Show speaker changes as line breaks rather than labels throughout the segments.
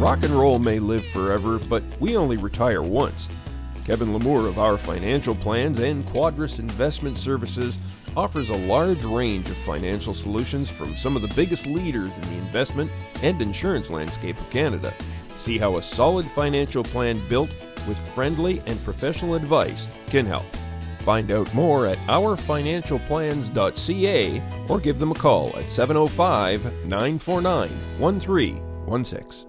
Rock and roll may live forever, but we only retire once. Kevin Lamour of Our Financial Plans and Quadris Investment Services offers a large range of financial solutions from some of the biggest leaders in the investment and insurance landscape of Canada. See how a solid financial plan built with friendly and professional advice can help. Find out more at ourfinancialplans.ca or give them a call at 705-949-1316.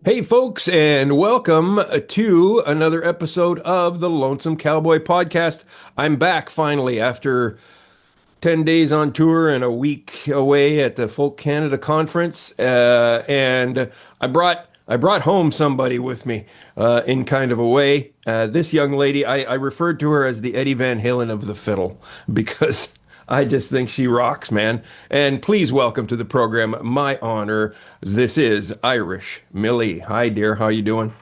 Hey folks, and welcome to another episode of the Lonesome Cowboy Podcast. I'm back finally after 10 days on tour and a week away at the Folk Canada Conference, and I brought home somebody with me in kind of a way. This young lady, I referred to her as the Eddie Van Halen of the fiddle because I just think she rocks, man. And please welcome to the program, my honor, this is Irish Millie. Hi, dear. How you doing?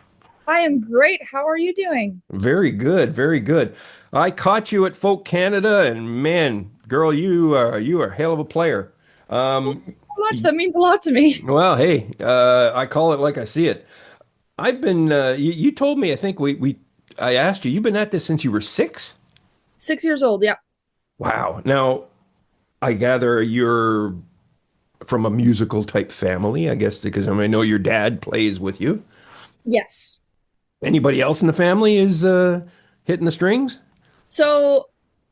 I am great. How are you doing?
Very good, very good. I caught you at Folk Canada, and man, girl, you are a hell of a player.
Thanks so much. That means a lot to me.
Well, hey, I call it like I see it. I've been, you told me, I think I asked you, you've been at this since you were 6?
6 years old, yeah.
Wow. Now, I gather you're from a musical type family, I guess, because I know your dad plays with you.
Yes.
Anybody else in the family is hitting the strings?
So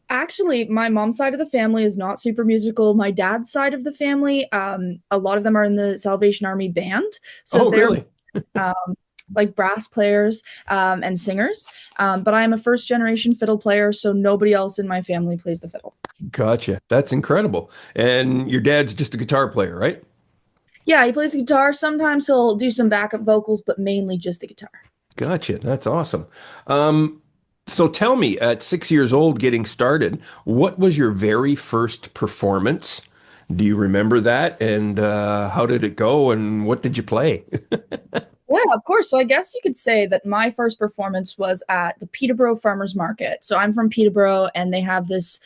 actually, my mom's side of the family is not super musical. My dad's side of the family, a lot of them are in the Salvation Army band. So they're
really?
like brass players and singers. But I'm a first generation fiddle player, so nobody else in my family plays the fiddle.
Gotcha. That's incredible. And your dad's just a guitar player, right?
Yeah, he plays guitar. Sometimes he'll do some backup vocals, but mainly just the guitar.
Gotcha. That's awesome. So tell me, at 6 years old, getting started, what was your very first performance? Do you remember that? And how did it go? And what did you play?
Yeah, of course. So I guess you could say that my first performance was at the Peterborough Farmers Market. So I'm from Peterborough, and they have this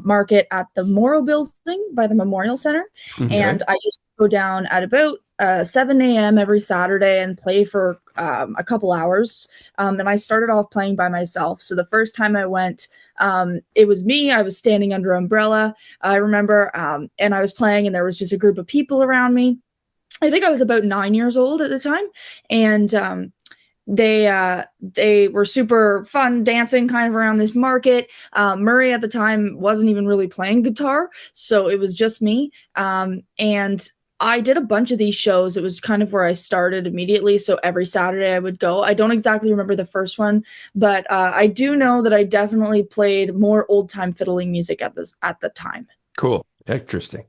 market at the Morrow Building by the Memorial Center.
Okay.
And I used to go down at about 7 a.m. every Saturday and play for a couple hours. And I started off playing by myself. So the first time I went, it was me. I was standing under an umbrella, I remember, and I was playing, and there was just a group of people around me. I think I was about 9 years old at the time, and they were super fun dancing kind of around this market. Murray at the time wasn't even really playing guitar, so it was just me. And I did a bunch of these shows. It was kind of where I started immediately. So every Saturday I would go. I don't exactly remember the first one, but I do know that I definitely played more old time fiddling music at the time.
Cool. Interesting.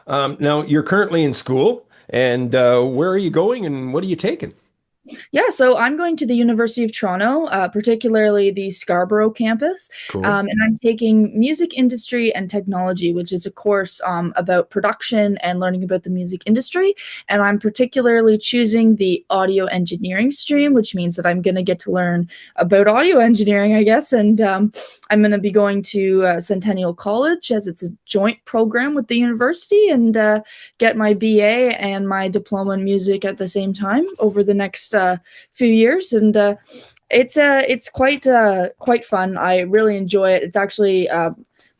Now you're currently in school. And where are you going and what are you taking?
Yeah, so I'm going to the University of Toronto, particularly the Scarborough campus,
Cool.
and I'm taking music industry and technology, which is a course about production and learning about the music industry. And I'm particularly choosing the audio engineering stream, which means that I'm going to get to learn about audio engineering, I guess. And I'm going to be going to Centennial College, as it's a joint program with the university, and get my BA and my diploma in music at the same time over the next few years, and it's quite fun. I really enjoy it. It's actually I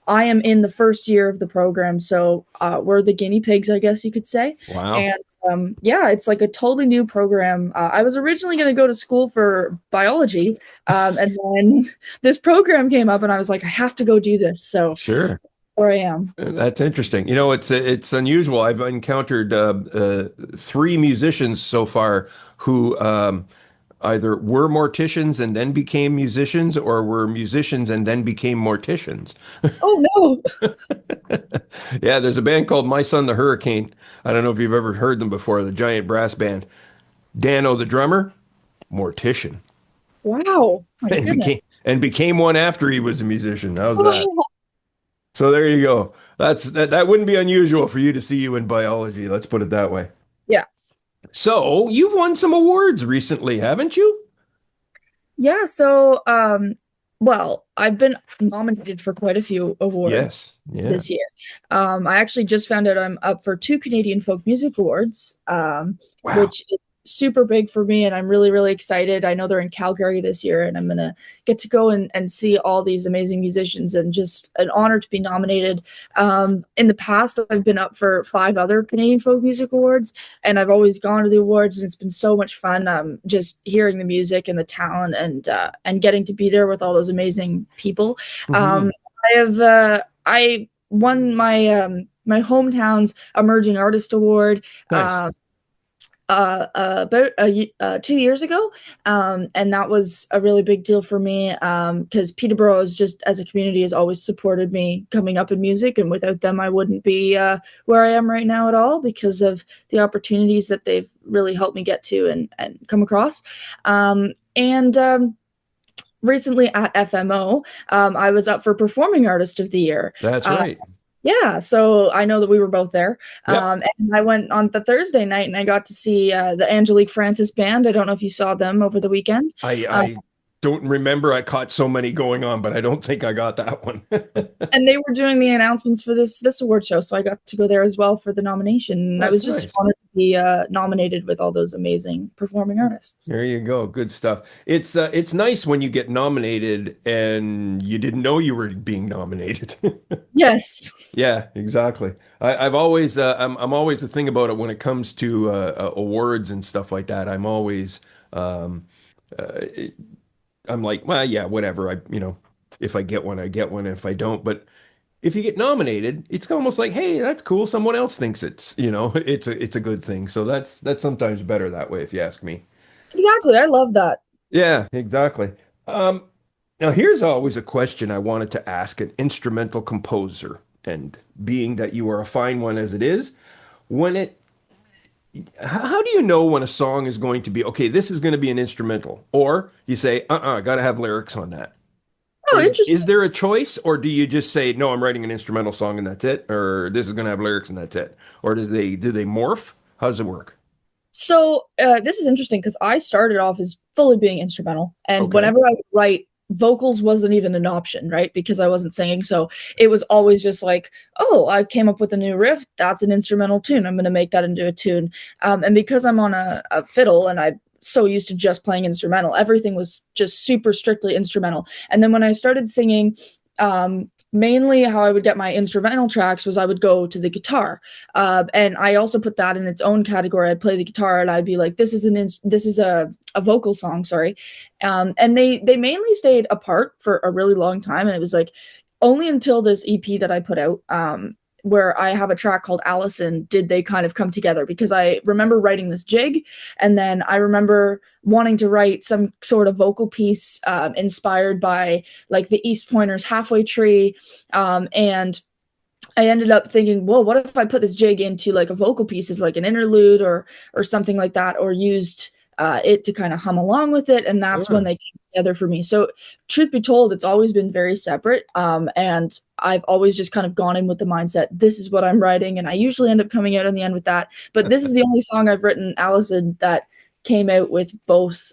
am in the first year of the program, so we're the guinea pigs, I guess you could say.
Wow.
And yeah, it's like a totally new program. I was originally going to go to school for biology, and then this program came up, and I was like, I have to go do this. So
Sure.
where I am.
That's interesting. You know, it's unusual. I've encountered 3 musicians so far who either were morticians and then became musicians, or were musicians and then became morticians.
Oh no.
Yeah, there's a band called My Son the Hurricane. I don't know if you've ever heard them before, the giant brass band. Dano, the drummer, mortician.
Wow. My
And
goodness.
became one after he was a musician. How's that? So there you go. That wouldn't be unusual for you to see you in biology. Let's put it that way.
Yeah.
So you've won some awards recently, haven't you?
Yeah, so Well, I've been nominated for quite a few awards
Yes. Yeah.
this year. I actually just found out I'm up for 2 Canadian Folk Music Awards,
Wow.
which is super big for me, and I'm really, really excited. I know they're in Calgary this year, and I'm gonna get to go and see all these amazing musicians, and just an honor to be nominated. In the past, I've been up for 5 other Canadian Folk Music Awards, and I've always gone to the awards, and it's been so much fun. Just hearing the music and the talent, and getting to be there with all those amazing people.
Hmm.
I won my hometown's Emerging Artist Award.
Nice.
About 2 years ago, and that was a really big deal for me, because Peterborough is just, as a community, has always supported me coming up in music, and without them I wouldn't be where I am right now at all, because of the opportunities that they've really helped me get to and come across. And Recently at FMO, I was up for Performing Artist of the Year.
That's
uh,
right.
yeah, so I know that we were both there.
Yep.
And I went on the Thursday night, and I got to see the Angelique Francis Band. I don't know if you saw them over the weekend. Uh,
I don't remember. I caught so many going on, but I don't think I got that one.
and they were doing the announcements for this award show, so I got to go there as well for the nomination. And I was
That's
just
nice.
honored to be nominated with all those amazing performing artists.
There you go. Good stuff. It's nice when you get nominated and you didn't know you were being nominated.
Yes.
Yeah, exactly. I've always I'm always the thing about it when it comes to awards and stuff like that. I'm always um, uh, I'm like, well, yeah, whatever. If I get one, I get one. If I don't, but if you get nominated, it's almost like, hey, that's cool. Someone else thinks it's a good thing. So that's sometimes better that way, if you ask me.
Exactly. I love that.
Yeah, exactly. Um, Now here's always a question I wanted to ask an instrumental composer, and being that you are a fine one as it is, when it how do you know when a song is going to be okay, this is going to be an instrumental, or you say, got to have lyrics on that?
Oh,
Is
interesting.
there a choice, or do you just say, no, I'm writing an instrumental song and that's it, or this is going to have lyrics and that's it, or do they morph? How does it work?
So this is interesting because I started off as fully being instrumental, and
Okay.
whenever I would write, vocals wasn't even an option, right? Because I wasn't singing, so it was always just like, oh, I came up with a new riff. That's an instrumental tune. I'm going to make that into a tune. And because I'm on a fiddle, and I'm so used to just playing instrumental, everything was just super strictly instrumental. And then when I started singing, mainly how I would get my instrumental tracks was I would go to the guitar, and I also put that in its own category. I'd play the guitar, and I'd be like, "This is this is a vocal song." Sorry, and they mainly stayed apart for a really long time, and it was like only until this EP that I put out, where I have a track called Allison, did they kind of come together, because I remember writing this jig, and then I remember wanting to write some sort of vocal piece inspired by like the East Pointers Halfway Tree, and I ended up thinking, well, what if I put this jig into like a vocal piece as like an interlude, or something like that, or used it to kind of hum along with it, and that's when
Ah,
they came together for me. So, truth be told, it's always been very separate, and I've always just kind of gone in with the mindset, this is what I'm writing, and I usually end up coming out in the end with that. But this is the only song I've written, Allison, that came out with both.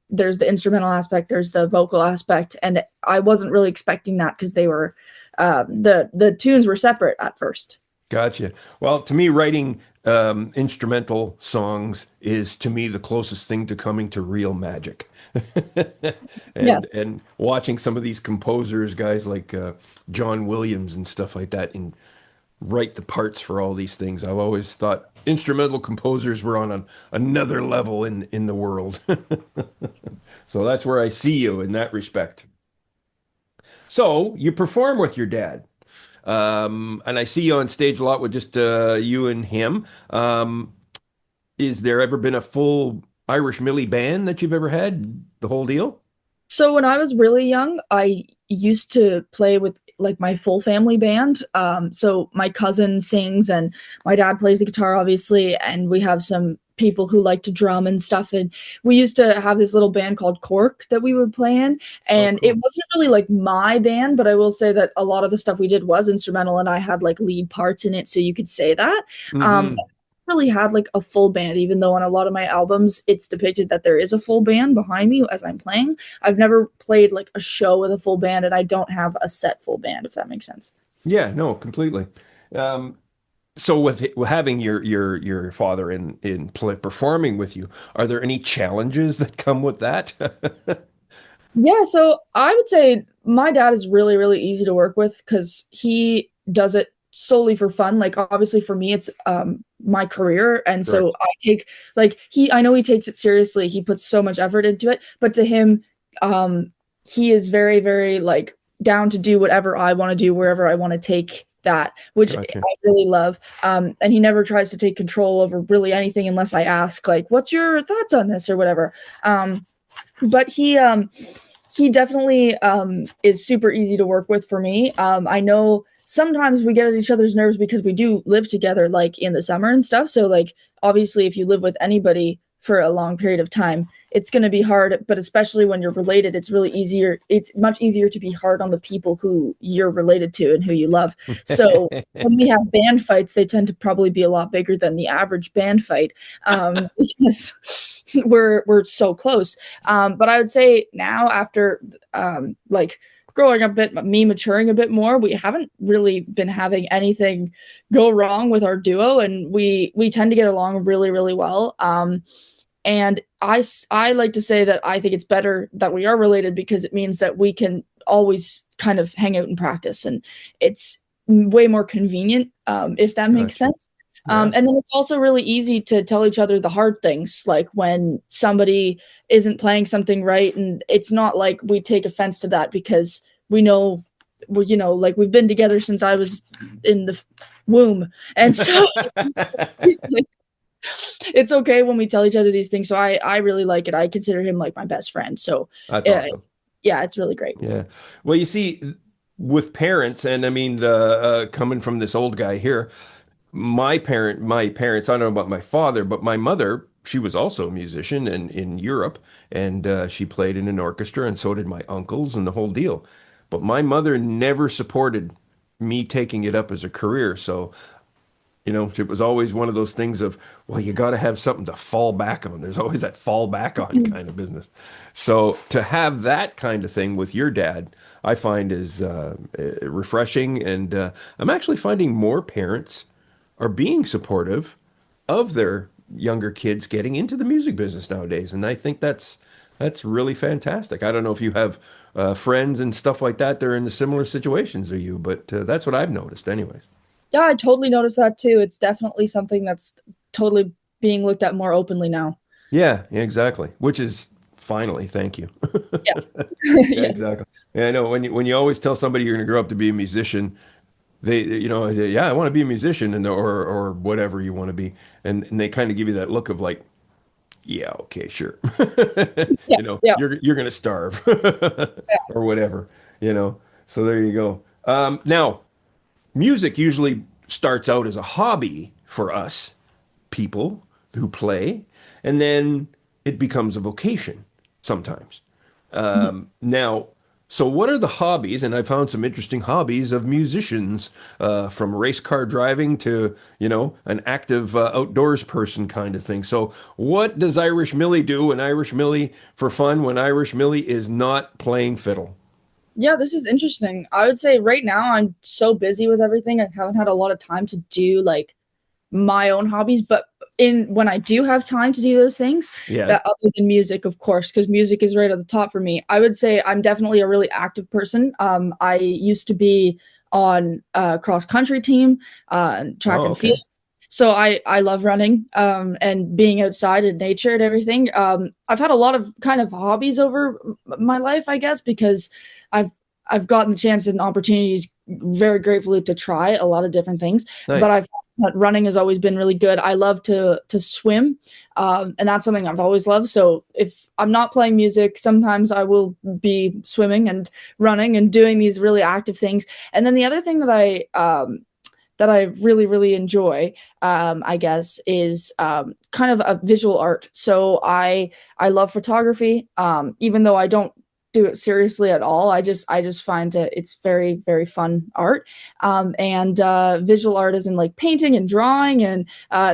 There's the instrumental aspect, there's the vocal aspect, and I wasn't really expecting that because they were the tunes were separate at first.
gotcha. Well, to me, writing instrumental songs is to me the closest thing to coming to real magic.
Yes.
And watching some of these composers, guys like John Williams and stuff like that, and write the parts for all these things. I've always thought instrumental composers were on another level in the world. So that's where I see you in that respect. So you perform with your dad. And I see you on stage a lot with just you and him. Is there ever been a full Irish Millie band that you've ever had? The whole deal?
So when I was really young, I used to play with like my full family band. So my cousin sings, and my dad plays the guitar, obviously, and we have some people who like to drum and stuff. And we used to have this little band called Cork that we would play in.
Oh,
And it
cool.
wasn't really like my band, but I will say that a lot of the stuff we did was instrumental, and I had like lead parts in it. So you could say that.
Hmm.
really had like a full band, even though on a lot of my albums it's depicted that there is a full band behind me as I'm playing. I've never played like a show with a full band, and I don't have a set full band, if that makes sense.
Yeah, no, completely. Um, so with having your father in play, performing with you, are there any challenges that come with that?
Yeah, so I would say my dad is really, really easy to work with because he does it solely for fun. Like obviously for me, it's my career, and
Sure.
so I take I know he takes it seriously. He puts so much effort into it, but to him, um, he is very, very like down to do whatever I want to do, wherever I want to take that, which I
Gotcha.
really love. And he never tries to take control over really anything unless I ask, like, "What's your thoughts on this?" or whatever. But he definitely is super easy to work with for me. I know sometimes we get at each other's nerves because we do live together, like in the summer and stuff. So, like, obviously, if you live with anybody for a long period of time, it's going to be hard. But especially when you're related, it's really easier. It's much easier to be hard on the people who you're related to and who you love. So when we have band fights, they tend to probably be a lot bigger than the average band fight, because we're so close. But I would say now, after like growing up a bit, me maturing a bit more, we haven't really been having anything go wrong with our duo, and we tend to get along really, really well. And I like to say that I think it's better that we are related because it means that we can always kind of hang out and practice, and it's way more convenient, if that makes
Gotcha.
sense.
Yeah.
And then it's also really easy to tell each other the hard things, like when somebody isn't playing something right, and it's not like we take offense to that because we know, like we've been together since I was in the womb, and so it's okay when we tell each other these things. So I really like it. I consider him like my best friend. So
That's
uh,
awesome.
yeah, it's really great.
Yeah. Well, you see, with parents, and I mean, the coming from this old guy here, my parents, I don't know about my father, but my mother, she was also a musician in Europe, and she played in an orchestra, and so did my uncles and the whole deal. But my mother never supported me taking it up as a career. So it was always one of those things of, well, you got to have something to fall back on. There's always that fall back on kind of business. So to have that kind of thing with your dad, I find is refreshing. And I'm actually finding more parents are being supportive of their younger kids getting into the music business nowadays. And I think that's really fantastic. I don't know if you have friends and stuff like that are in the similar situations as you, but that's what I've noticed anyways.
Yeah, I totally noticed that too. It's definitely something that's totally being looked at more openly now.
Yeah, exactly. Which is finally, thank you.
Yes.
Yeah,
Yeah.
exactly. Yeah, I know when you always tell somebody you're going to grow up to be a musician, yeah, I want to be a musician and or whatever you want to be, and they kind of give you that look of like, yeah, okay, sure.
Yeah. Yeah.
You're going to starve
Yeah.
or whatever, you know. So there you go. Now, music usually starts out as a hobby for us people who play, and then it becomes a vocation sometimes. Now, so what are the hobbies? And I found some interesting hobbies of musicians, from race car driving to, an active outdoors person kind of thing. So, what does Irish Millie do when Irish Millie for fun when Irish Millie is not playing fiddle?
Yeah, this is interesting. I would say right now I'm so busy with everything. I haven't had a lot of time to do like my own hobbies, but in when I do have time to do those things, that
Yes.
other than music, of course, because music is right at the top for me. I would say I'm definitely a really active person. I used to be on a cross country team, track
Oh,
and field.
okay.
So I love running, and being outside in nature and everything. I've had a lot of kind of hobbies over my life, I guess, because I've I've gotten the chance and opportunities very gratefully to try a lot of different things. But
Nice.
I've but running has always been really good. I love to swim, and that's something I've always loved. So if I'm not playing music, sometimes I will be swimming and running and doing these really active things. And then the other thing that I really, really enjoy, I guess, is kind of a visual art. So I love photography, even though I don't do it seriously at all. I just find it's very, very fun art. And visual art is in like painting and drawing. And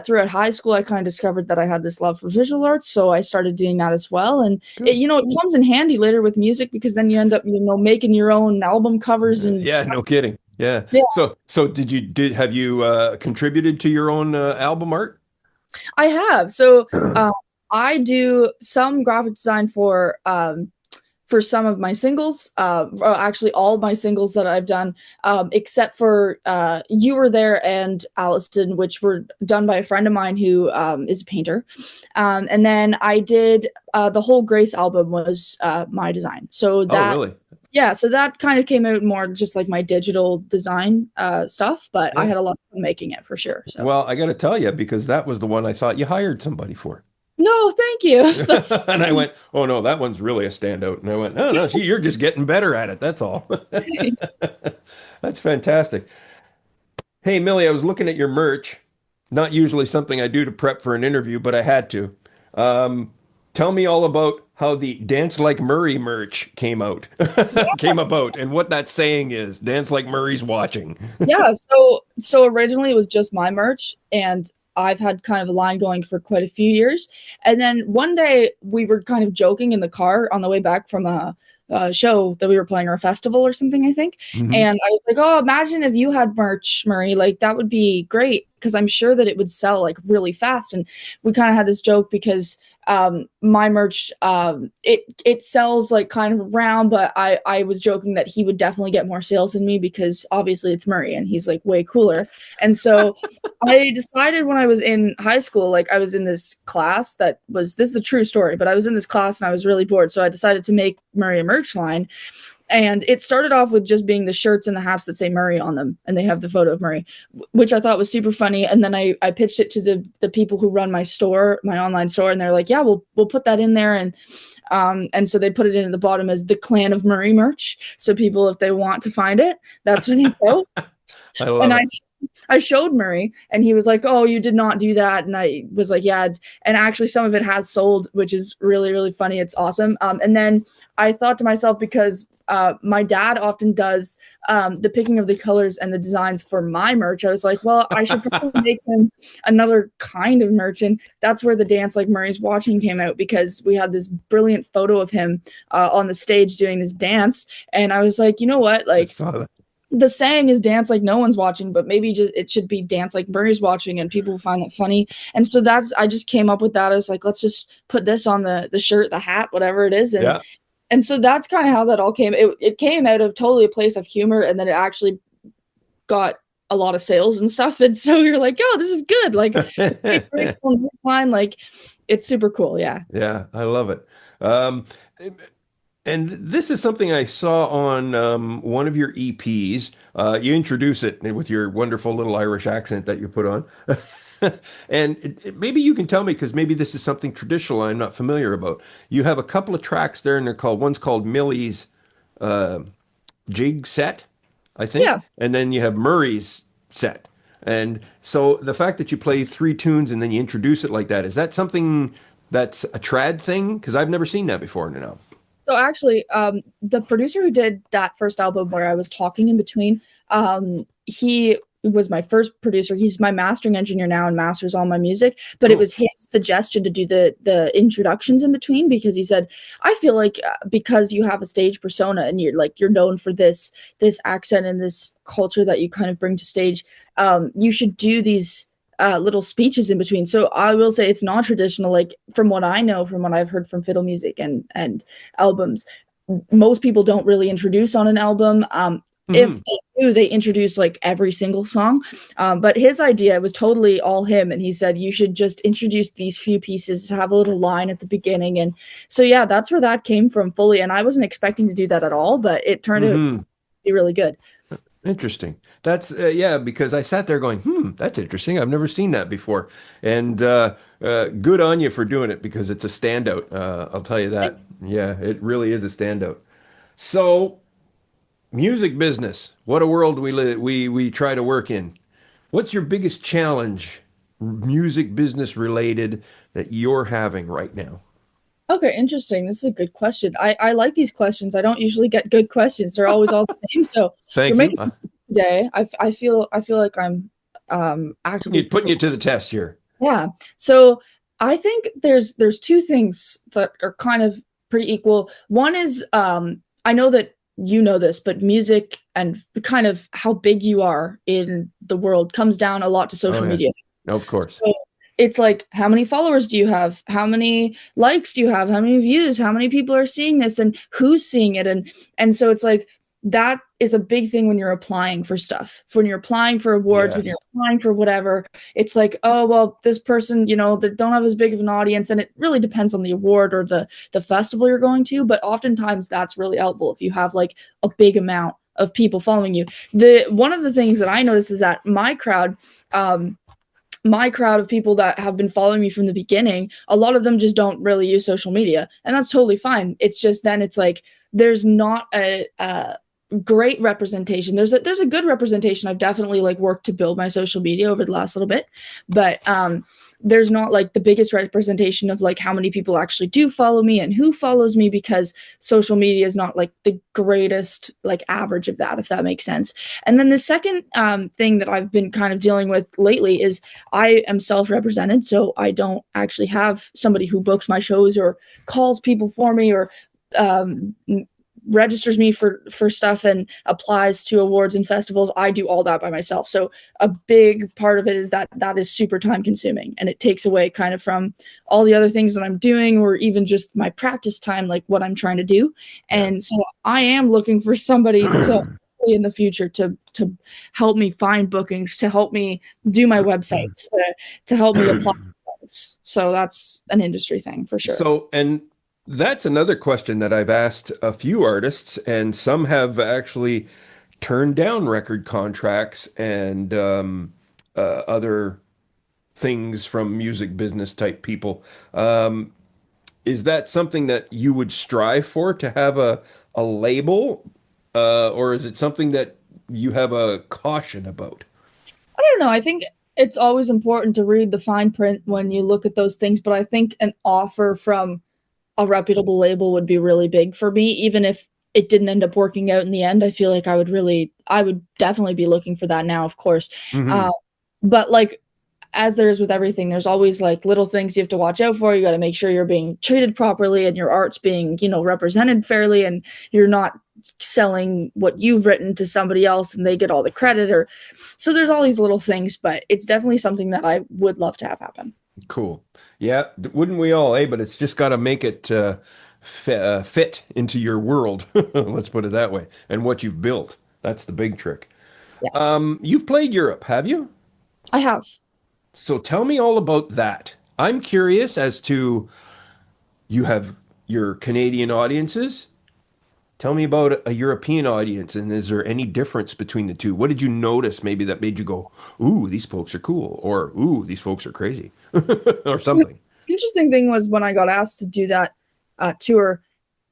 throughout high school, I kind of discovered that I had this love for visual arts, so I started doing that as well. And
Good.
it comes in handy later with music because then you end up making your own album covers and
Yeah,
stuff.
no kidding. Yeah.
Yeah,
So did have you contributed to your own album art?
I have. So I do some graphic design for some of my singles, or actually all of my singles that I've done, except for You Were There and Allison, which were done by a friend of mine who is a painter. And then I did the whole Grace album was my design. So
Oh,
that,
really?
yeah, so that kind of came out more just like my digital design stuff, but I
Yeah.
had a lot of fun making it for sure. So,
Well, I got to tell you, because that was the one I thought you hired somebody for.
no, thank you. That's
And I went, oh no, that one's really a standout. And I went, oh no, you're just getting better at it. That's all. That's fantastic. Hey, Millie, I was looking at your merch. Not usually something I do to prep for an interview, but I had to. Um, Tell me all about how the Dance Like Murray merch came out, came about, and what that saying is. Dance like Murray's watching.
Yeah, so originally it was just my merch, and I've had kind of a line going for quite a few years. And then one day we were kind of joking in the car on the way back from a show that we were playing, or a festival or something, I think.
Hmm.
And I was like, "Oh, imagine if you had merch, Murray. Like that would be great because I'm sure that it would sell like really fast." And we kind of had this joke because my merch it sells like kind of around, but I was joking that he would definitely get more sales than me because obviously it's Murray and he's like way cooler. And so I decided when I was in high school, like I was in this class that was, this is the true story, but I was in this class and I was really bored, so I decided to make Murray a merch line. And it started off with just being the shirts and the hats that say Murray on them, and they have the photo of Murray, which I thought was super funny. And then I pitched it to the people who run my store, my online store, and they're like, "Yeah, we'll put that in there." And so they put it in at the bottom as the Clan of Murray merch. So people, if they want to find it, that's when you go.
I
And
love it.
I showed Murray, and he was like, "Oh, you did not do that." And I was like, "Yeah." And actually, some of it has sold, which is really, really funny. It's awesome. And then I thought to myself, because my dad often does the picking of the colors and the designs for my merch, I was like, well, I should probably make him another kind of merch. And that's where the Dance Like Murray's Watching came out, because we had this brilliant photo of him on the stage doing this dance. And I was like, you know what?
I
Like,
saw that.
the saying is dance like no one's watching, but maybe just it should be dance like Murray's watching, and people will find that funny. And so that's, I just came up with that. I was like, let's just put this on the shirt, the hat, whatever it is.
Yeah.
And so that's kind of how that all came. It came out of totally a place of humor, and then it actually got a lot of sales and stuff. And so you're like, oh, this is good. Like, it's line, like, it's super cool. Yeah.
Yeah, I love it. Um, and this is something I saw on one of your EPs. You introduce it with your wonderful little Irish accent that you put on. And maybe you can tell me, because maybe this is something traditional I'm not familiar about. You have a couple of tracks there, and one's called Millie's uh, Jig Set, I think,
Yeah.
and then you have Murray's Set. And so the fact that you play three tunes and then you introduce it like that, is that something that's a trad thing? Because I've never seen that before in an album.
So actually, the producer who did that first album where I was talking in between, he was my first producer. He's my mastering engineer now and masters all my music. But it
Cool.
was his suggestion to do the introductions in between, because he said, I feel like because you have a stage persona and you're known for this accent and this culture that you kind of bring to stage, you should do these little speeches in between. So I will say it's non-traditional. Like, from what I know, from what I've heard from fiddle music and albums, most people don't really introduce on an album. If
Hmm.
they do, they introduce like every single song. But his idea was totally all him, and he said you should just introduce these few pieces to have a little line at the beginning. And so yeah, that's where that came from fully. And I wasn't expecting to do that at all, but it turned out to
Hmm.
be really good.
Interesting. That's yeah, because I sat there going, that's interesting. I've never seen that before. And good on you for doing it, because it's a standout. I'll tell you that. Yeah, it really is a standout. So, music business. What a world we try to work in. What's your biggest challenge, music business related, that you're having right now?
Okay, interesting. This is a good question. I like these questions. I don't usually get good questions. They're always all the same. So you're
Thank you.
making today. I feel like I'm actively
Putting you to the test here.
Yeah. So I think there's two things that are kind of pretty equal. One is I know that you know this, but music and kind of how big you are in the world comes down a lot to
Oh
social
yeah,
media.
of course.
So it's like, how many followers do you have? How many likes do you have? How many views? How many people are seeing this and who's seeing it? And so it's like that is a big thing when you're applying for stuff. When you're applying for awards, when
Yes.
you're applying for whatever, it's like, oh well, this person, they don't have as big of an audience, and it really depends on the award or the festival you're going to. But oftentimes that's really helpful if you have like a big amount of people following you. The one of the things that I noticed is that my crowd of people that have been following me from the beginning, a lot of them just don't really use social media, and that's totally fine. It's just then it's like there's not a great representation. There's a good representation. I've definitely like worked to build my social media over the last little bit, but there's not like the biggest representation of like how many people actually do follow me and who follows me, because social media is not like the greatest like average of that, if that makes sense. And then the second thing that I've been kind of dealing with lately is I am self-represented, so I don't actually have somebody who books my shows or calls people for me or um, registers me for stuff and applies to awards and festivals. I do all that by myself. So a big part of it is that is super time consuming, and it takes away kind of from all the other things that I'm doing, or even just my practice time, like what I'm trying to do. And so I am looking for somebody to in the future to help me find bookings, to help me do my websites, to help me apply. So that's an industry thing for sure.
So, and that's another question that I've asked a few artists, and some have actually turned down record contracts and other things from music business type people. Is that something that you would strive for, to have a label, or is it something that you have a caution about?
I don't know. I think it's always important to read the fine print when you look at those things, but I think an offer from a reputable label would be really big for me, even if it didn't end up working out in the end. I feel like I would definitely be looking for that now, of course.
Hmm.
Uh, but like, as there is with everything, there's always like little things you have to watch out for. You got to make sure you're being treated properly and your art's being, represented fairly, and you're not selling what you've written to somebody else and they get all the credit. Or so there's all these little things, but it's definitely something that I would love to have happen.
Cool. Yeah, wouldn't we all, eh? But it's just got to make it fit into your world. Let's put it that way. And what you've built. That's the big trick.
Yes,
You've played Europe, have you?
I have.
So tell me all about that. I'm curious as to, you have your Canadian audiences. Tell me about a European audience, and is there any difference between the two? What did you notice maybe that made you go, "Ooh, these folks are cool," or "Ooh, these folks are crazy," or something?
Interesting thing was when I got asked to do that tour,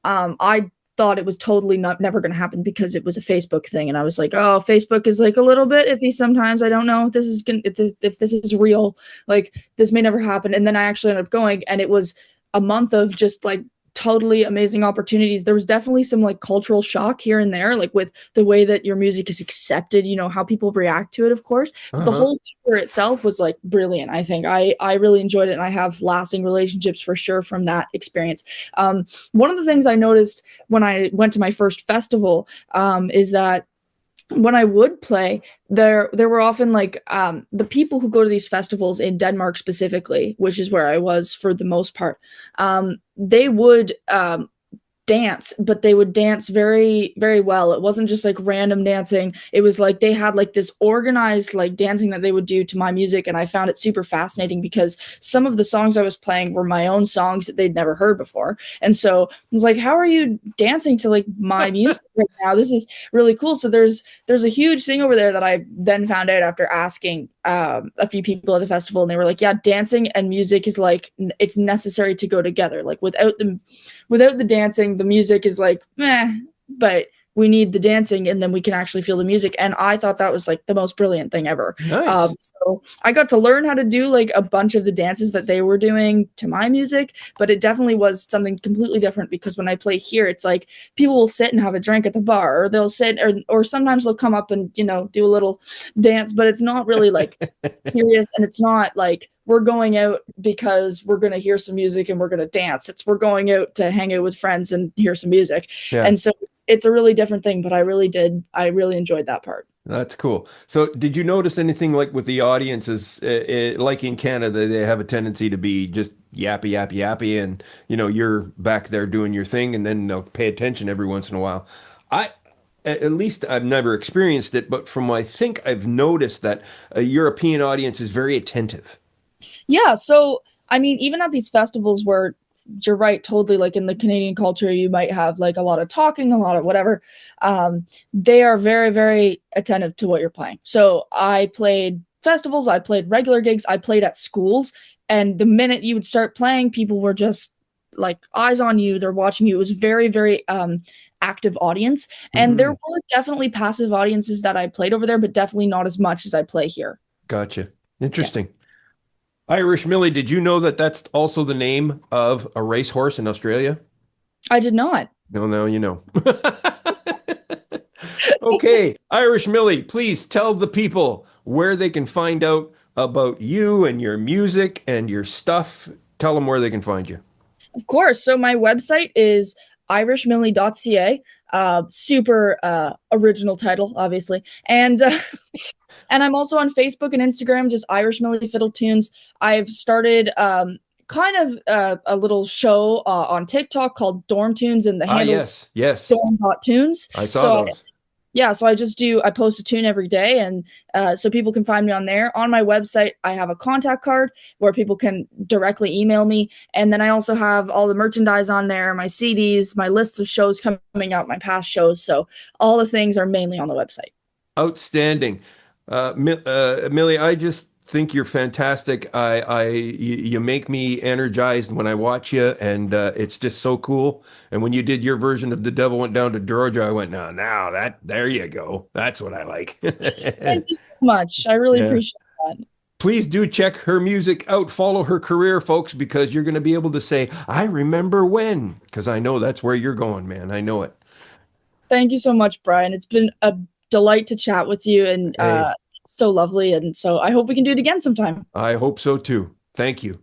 I thought it was totally not never going to happen because it was a Facebook thing, and I was like, "Oh, Facebook is like a little bit iffy sometimes. I don't know if this is if this is real. Like this may never happen." And then I actually ended up going, and it was a month of just like totally amazing opportunities. There was definitely some like cultural shock here and there, like with the way that your music is accepted, how people react to it, of course. But the
Uh-huh.
whole tour itself was like brilliant. I think I really enjoyed it, and I have lasting relationships for sure from that experience. One of the things I noticed when I went to my first festival is that when I would play, there were often like the people who go to these festivals in Denmark specifically, which is where I was for the most part. They would dance, but they would dance very, very well. It wasn't just like random dancing. It was like they had like this organized like dancing that they would do to my music. And I found it super fascinating because some of the songs I was playing were my own songs that they'd never heard before. And so I was like, how are you dancing to like my music right now? This is really cool. So there's a huge thing over there that I then found out after asking a few people at the festival, and they were like, yeah, dancing and music is like it's necessary to go together. Like without the dancing, the music is like meh, but we need the dancing, and then we can actually feel the music. And I thought that was like the most brilliant thing ever.
Nice.
So I got to learn how to do like a bunch of the dances that they were doing to my music, but it definitely was something completely different, because when I play here, it's like people will sit and have a drink at the bar, or they'll sit, or sometimes they'll come up and, do a little dance, but it's not really like serious, and it's not like we're going out because we're going to hear some music and we're going to dance. We're going out to hang out with friends and hear some music.
Yeah.
And so it's a really different thing, but I really enjoyed that part.
That's cool. So, did you notice anything like with the audiences, like in Canada, they have a tendency to be just yappy, yappy, yappy, and you're back there doing your thing, and then they'll pay attention every once in a while. I, at least I've never experienced it, but from what I think I've noticed that a European audience is very attentive.
Yeah, so I mean, even at these festivals where you're right, totally, like in the Canadian culture, you might have like a lot of talking, a lot of whatever. They are very, very attentive to what you're playing. So I played festivals, I played regular gigs, I played at schools, and the minute you would start playing, people were just like eyes on you, they're watching you. It was very, very active audience. And there
Hmm.
were definitely passive audiences that I played over there, but definitely not as much as I play here.
Gotcha.
Yeah.
Interesting. Irish Millie, did you know that that's also the name of a racehorse in Australia?
I did not.
No, now you know. Okay, Irish Millie, please tell the people where they can find out about you and your music and your stuff. Tell them where they can find you.
Of course. So my website is irishmillie.ca. Super original title, obviously. And and I'm also on Facebook and Instagram, just Irish Millie Fiddle Tunes. I've started kind of a little show on TikTok called Dorm Tunes, and the
Ah,
handle's
yes, yes.
dorm.tunes.
I saw
So
those.
yeah, so I post a tune every day, and so people can find me on there. On my website, I have a contact card where people can directly email me, and then I also have all the merchandise on there, my CDs, my lists of shows coming out, my past shows. So all the things are mainly on the website.
Outstanding. Millie, I just think you're fantastic. You make me energized when I watch you, and it's just so cool. And when you did your version of The Devil Went Down to Georgia, I went, now there you go. That's what I like.
Thank you so much. I really
Yeah.
appreciate that.
Please do check her music out, follow her career, folks, because you're going to be able to say, I remember when, because I know that's where you're going, man. I know it.
Thank you so much, Brian. It's been a delight to chat with you, and
Hey,
so lovely. And so I hope we can do it again sometime.
I hope so too. Thank you.